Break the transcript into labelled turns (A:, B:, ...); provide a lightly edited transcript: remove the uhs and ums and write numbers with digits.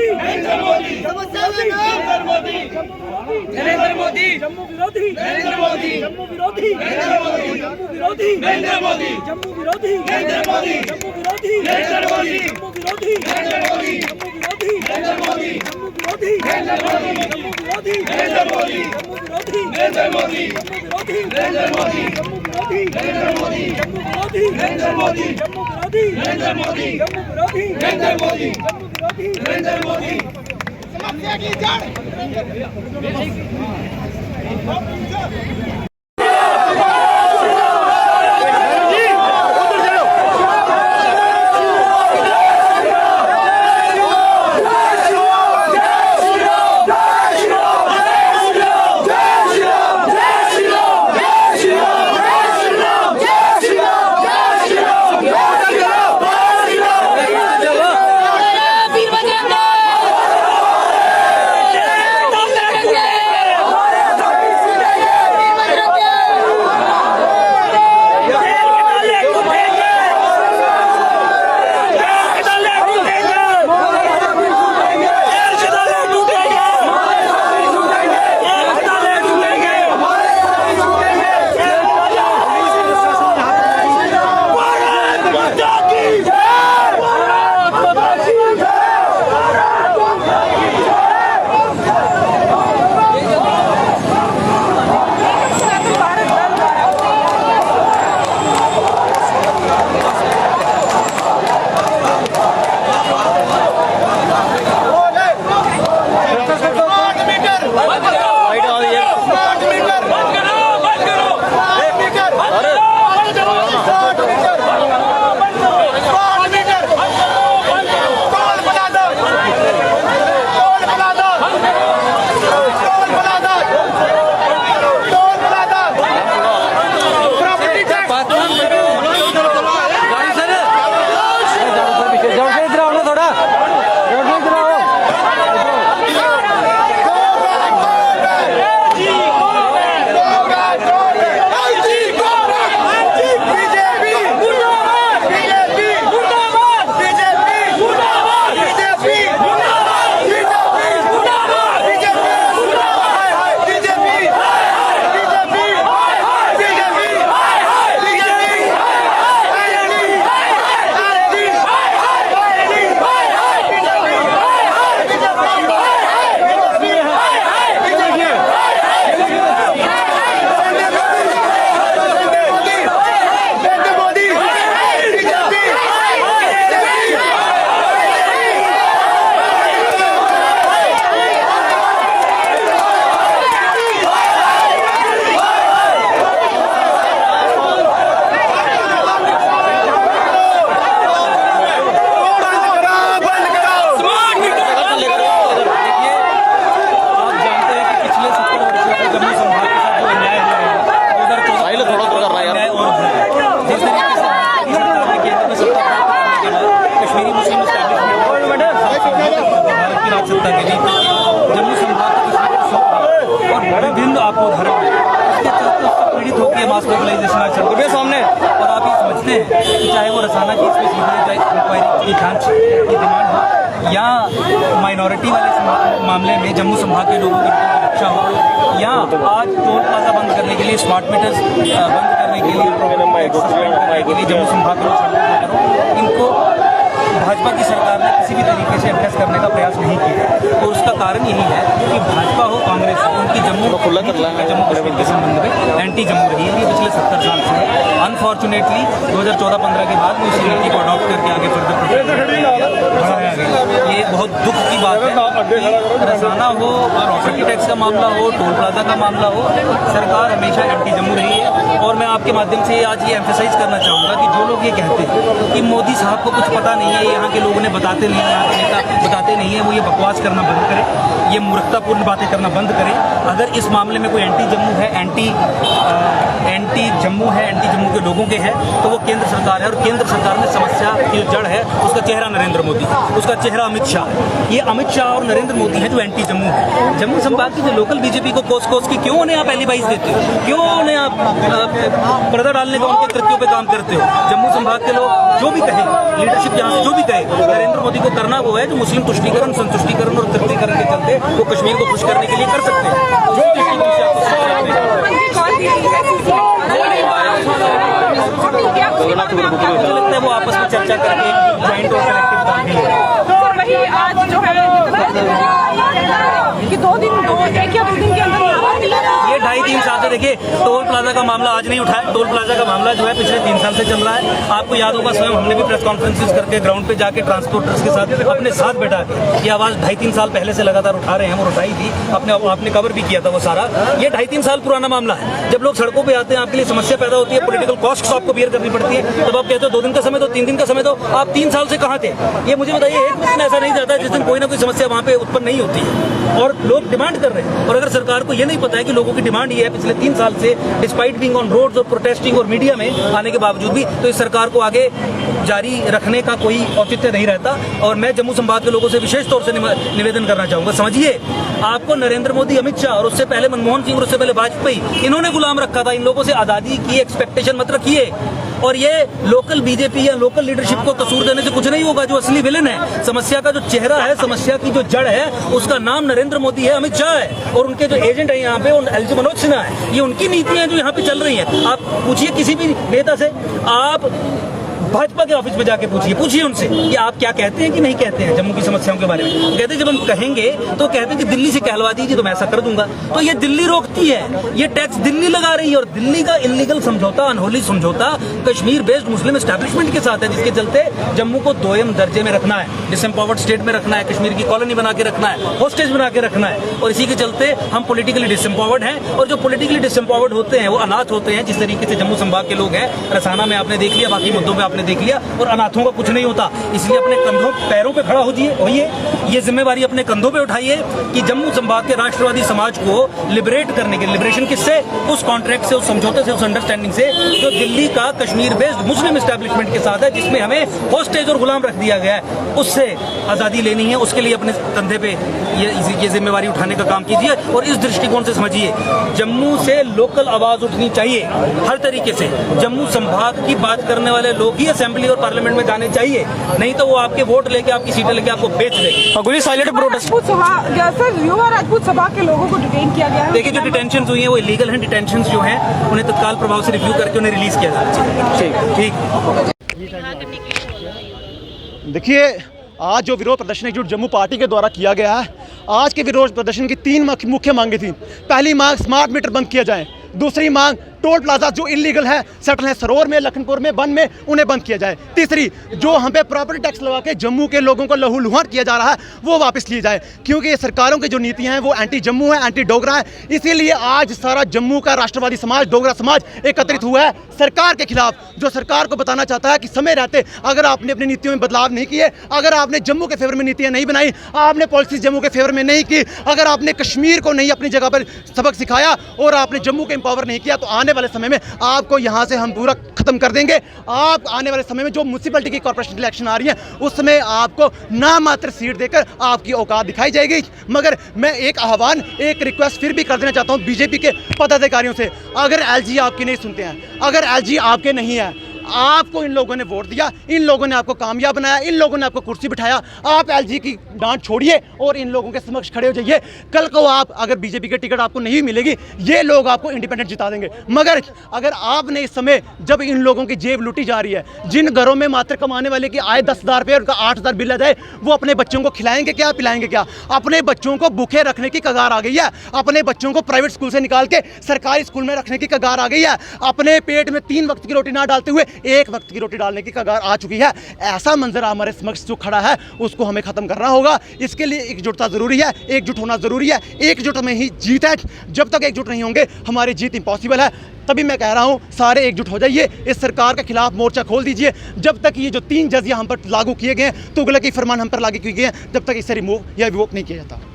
A: मोदी नरेंद्र मोदी जम्मू विरोधी नरेंद्र मोदी जम्मू विरोधी नरेंद्र मोदी जम्मू विरोधी नरेंद्र मोदी जम्मू विरोधी नरेंद्र मोदी जम्मू विरोधी नरेंद्र मोदी जम्मू विरोधी नरेंद्र मोदी जम्मू विरोधी नरेंद्र मोदी जम्मू विरोधी नरेंद्र मोदी जम्मू विरोधी नरेंद्र मोदी जम्मू विरोधी नरेंद्र मोदी जम्मू विरोधी नरेंद्र मोदी जम्मू विरोधी नरेंद्र मोदी जम्मू विरोधी नरेंद्र मोदी जम्मू विरोधी नरेंद्र मोदी जम्मू विरोधी नरेंद्र मोदी जम्मू विरोधी नरेंद्र मोदी समस्या की जड़ जम्मू संभाग और विभिन्न आपको धर्म इसके चलते उससे पीड़ित होकर मास मोबिलाइजेशन आज चल रही है सामने। और आप ये समझते हैं कि चाहे वो रसाना केस में सीबीआई इंक्वायरी की जांच की डिमांड हो या माइनॉरिटी वाले मामले में जम्मू संभाग के लोगों की रक्षा हो या आज टोल प्लाजा बंद करने के लिए स्मार्ट मीटर्स बंद करने के लिए जम्मू संभाग के लोग इनको भाजपा की सरकार ने किसी भी तरीके से एड्रेस करने का प्रयास नहीं किया। और उसका कारण यही है कि भाजपा हो कांग्रेस हो उनकी जम्मू कश्मीर के संबंध में एंटी जम्मू रही है पिछले 70 साल से। अनफॉर्चुनेटली 2014-15 के बाद उस नीति को अडॉप्ट करके आगे बढ़ाया गया। ये बहुत दुख की बात है। रसाना हो, प्रॉपर्टी टैक्स का मामला हो, टोल प्लाजा का मामला हो, सरकार हमेशा एंटी जम्मू रही है। और मैं आपके माध्यम से आज ये एम्फेसाइज करना चाहूँगा कि जो लोग ये कहते हैं कि मोदी साहब को कुछ पता नहीं है, यहाँ के लोगों ने बताते नहीं है, यहाँ के नेता बताते नहीं है, वो ये बकवास करना बंद करें, ये मूर्खतापूर्ण बातें करना बंद करें। अगर इस मामले में कोई एंटी जम्मू है, एंटी जम्मू के लोगों के है, तो वो केंद्र सरकार है। और केंद्र सरकार में समस्या की जो जड़ है उसका चेहरा नरेंद्र मोदी, उसका चेहरा अमित शाह है। ये अमित शाह और नरेंद्र मोदी हैं जो एंटी जम्मू है। जम्मू संभाग की जो लोकल बीजेपी को कोस की क्यों उन्हें आप एलिबाइज देते हो, क्यों उन्हें आप पर्दा डालने का उनके कृत्यों पे काम करते हो। जम्मू संभाग के लोग जो भी कहे, लीडरशिप यहाँ से जो भी कहे, नरेंद्र मोदी को करना वो है जो मुस्लिम तुष्टीकरण, संतुष्टीकरण और तृप्तिकरण के चलते वो कश्मीर को खुश करने के लिए कर सकते हैं। मुझे लगता है वो आपस में चर्चा करके एक जॉइंट और कलेक्टिव काम भी है।
B: वही आज जो है कि 2 दिन के अंदर
A: ये 2.5-3 साल से देखिए टोल प्लाजा का मामला आज नहीं उठा है। टोल प्लाजा का मामला जो है पिछले 3 साल से चल रहा है। आपको याद होगा स्वयं हमने भी प्रेस कॉन्फ्रेंसेस करके ग्राउंड पे जाके ट्रांसपोर्टर्स के साथ अपने साथ बैठा के ये आवाज 2.5-3 साल पहले से लगातार उठा रहे हैं और उठाई थी। आपने कवर भी किया था वो सारा। ये 2.5-3 साल पुराना मामला है। जब लोग सड़कों पर आते हैं, आपके लिए समस्या पैदा होती है, पोलिटिकल कॉस्ट आपको बियर करनी पड़ती है, तब आप कहते हो 2 दिन का समय दो, 3 दिन का समय दो। आप 3 साल से कहाँ थे ये मुझे बताइए। एक दिन ऐसा नहीं जाता जिस दिन कोई ना कोई समस्या वहाँ पे उत्पन्न नहीं होती है और लोग डिमांड कर रहे हैं। और अगर सरकार को ये नहीं पता है कि लोगों की डिमांड ये है पिछले 3 साल से, डिस्पाइट बीइंग ऑन रोड्स और प्रोटेस्टिंग और मीडिया में आने के बावजूद भी, तो इस सरकार को आगे जारी रखने का कोई औचित्य नहीं रहता। और मैं जम्मू संभाग के लोगों से विशेष तौर से निवेदन करना चाहूंगा, समझिए आपको नरेंद्र मोदी, अमित शाह और उससे पहले मनमोहन सिंह और उससे पहले वाजपेयी, इन्होंने गुलाम रखा था। इन लोगों से आजादी की एक्सपेक्टेशन मत रखिए। और ये लोकल बीजेपी या लोकल लीडरशिप को कसूर देने से कुछ नहीं होगा। जो असली विलेन है, समस्या का जो चेहरा है, समस्या की जो जड़ है, उसका नाम नरेंद्र मोदी है, अमित शाह है। और उनके जो एजेंट है यहाँ पे एलजी मनोज सिन्हा है। ये उनकी नीतियां जो यहाँ पे चल रही हैं। आप पूछिए किसी भी नेता से, आप भाजपा के ऑफिस में जाके पूछिए उनसे कि आप क्या कहते हैं कि नहीं कहते हैं जम्मू की समस्याओं के बारे में। कहते हैं जब हम कहेंगे तो कहते हैं कि दिल्ली से कहलवा दीजिए तो मैं ऐसा कर दूंगा। तो ये दिल्ली रोकती है, ये टैक्स दिल्ली लगा रही है। और दिल्ली का इलीगल समझौता, अनहोली समझौता कश्मीर बेस्ड मुस्लिम एस्टैब्लिशमेंट के साथ है, जिसके चलते जम्मू को 2ym दर्जे में रखना है, डिसएम्पावर्ड स्टेट में रखना है, कश्मीर की कॉलोनी बना के रखना है, होस्टेज बना के रखना है। और इसी के चलते हम पोलिटिकली डिसएम्पावर्ड हैं। और जो पोलिटिकली डिसएम्पावर्ड होते हैं वो अनाथ होते हैं। जिस तरीके से जम्मू संभाग के लोग हैं, रसाना में आपने देख लिया, बाकी मुद्दों में आपने देख लिया। और अनाथों का कुछ नहीं होता। इसलिए अपने कंधों पैरों पे खड़ा होइए, ये जिम्मेवारी अपने कंधों पे उठाइए कि जम्मू संभाग के राष्ट्रवादी समाज को लिबरेट करने के, लिबरेशन किससे, उस कॉन्ट्रैक्ट से, उस समझौते से, उस अंडरस्टैंडिंग से जो दिल्ली का कश्मीर बेस्ड मुस्लिम एस्टैब्लिशमेंट के साथ है, जिसमें हमें होस्टेज और गुलाम रख दिया गया है, उससे आज़ादी लेनी है। उसके लिए अपने कंधे पे ये जिम्मेवारी उठाने का काम कीजिए। और इस दृष्टिकोण से समझिए, जम्मू से लोकल आवाज उठनी चाहिए हर तरीके से। जम्मू संभाग की बात करने वाले लोग ही असेंबली और पार्लियामेंट में जाने चाहिए, नहीं तो वो आपके वोट लेके, आपकी सीटें लेके आपको बेच देंगे।
B: युवा राजपूत सभा के लोगों को डिटेन किया गया है।
A: देखिए जो डिटेंशन हुई है वो इलीगल हैं। डिटेंशन जो हैं उन्हें तत्काल प्रभाव से रिव्यू करके उन्हें रिलीज किया जाए। ठीक।
C: देखिए, आज जो विरोध प्रदर्शन एकजुट जम्मू पार्टी के द्वारा किया गया है, आज के विरोध प्रदर्शन की 3 मुख्य मांगे थी। पहली मांग स्मार्ट मीटर बंद किया जाए। दूसरी मांग टोल प्लाजा जो इलीगल है, सेटल है सरोवर में, लखनपुर में, बन में, उन्हें बंद किया जाए। तीसरी, जो हम पे प्रॉपर्टी टैक्स लगा के जम्मू के लोगों को लहूलुहान किया जा रहा है, वो वापस लिए जाए। क्योंकि ये सरकारों की जो नीतियां हैं वो एंटी जम्मू है, एंटी डोगरा है। इसीलिए आज सारा जम्मू का राष्ट्रवादी समाज, डोगरा समाज एकत्रित हुआ है सरकार के खिलाफ, जो सरकार को बताना चाहता है कि समय रहते अगर आपने अपनी नीतियों में बदलाव नहीं किए, अगर आपने जम्मू के फेवर में नीतियां नहीं बनाई, आपने पॉलिसीज जम्मू के फेवर में नहीं की, अगर आपने कश्मीर को नहीं अपनी जगह पर सबक सिखाया और आपने जम्मू को एम्पावर नहीं किया, तो आने वाले समय में आपको यहाँ से हम पूरा खत्म कर देंगे। आप आने वाले समय में जो म्युनिसिपैलिटी की कॉर्पोरेशन इलेक्शन आ रही है, उसमें आपको नामात्र सीट देकर आपकी औकात दिखाई जाएगी। मगर मैं एक आह्वान, एक रिक्वेस्ट फिर भी कर देना चाहता हूँ बीजेपी के पदाधिकारियों से, अगर एलजी आपकी नहीं सुनते हैं, अगर एलजी आपके नहीं है, आपको इन लोगों ने वोट दिया, इन लोगों ने आपको कामयाब बनाया, इन लोगों ने आपको कुर्सी बिठाया, आप एलजी की डांट छोड़िए और इन लोगों के समक्ष खड़े हो जाइए। कल को आप अगर बीजेपी की टिकट आपको नहीं मिलेगी, ये लोग आपको इंडिपेंडेंट जिता देंगे। मगर अगर आपने इस समय, जब इन लोगों की जेब लूटी जा रही है, जिन घरों में मात्र कमाने वाले की आय 10,000 रुपये, उनका 8,000 बिल आ जाए, वो अपने बच्चों को खिलाएंगे क्या, पिलाएंगे क्या? अपने बच्चों को भूखे रखने की कगार आ गई है। अपने बच्चों को प्राइवेट स्कूल से निकाल के सरकारी स्कूल में रखने की कगार आ गई है। अपने पेट में 3 वक्त की रोटी ना डालते हुए 1 वक्त की रोटी डालने की कगार आ चुकी है। ऐसा मंजर हमारे समक्ष जो खड़ा है, उसको हमें खत्म करना होगा। इसके लिए एकजुटता जरूरी है, एकजुट होना जरूरी है। एकजुट में ही जीत है। जब तक एकजुट नहीं होंगे, हमारी जीत इम्पॉसिबल है। तभी मैं कह रहा हूं, सारे एकजुट हो जाइए, इस सरकार के खिलाफ मोर्चा खोल दीजिए। जब तक ये जो 3 जजिया हम पर लागू किए गए हैं, तुगलकी फरमान हम पर लागू किए गए हैं, जब तक इसे रिमूव या रिवोक नहीं किया जाता।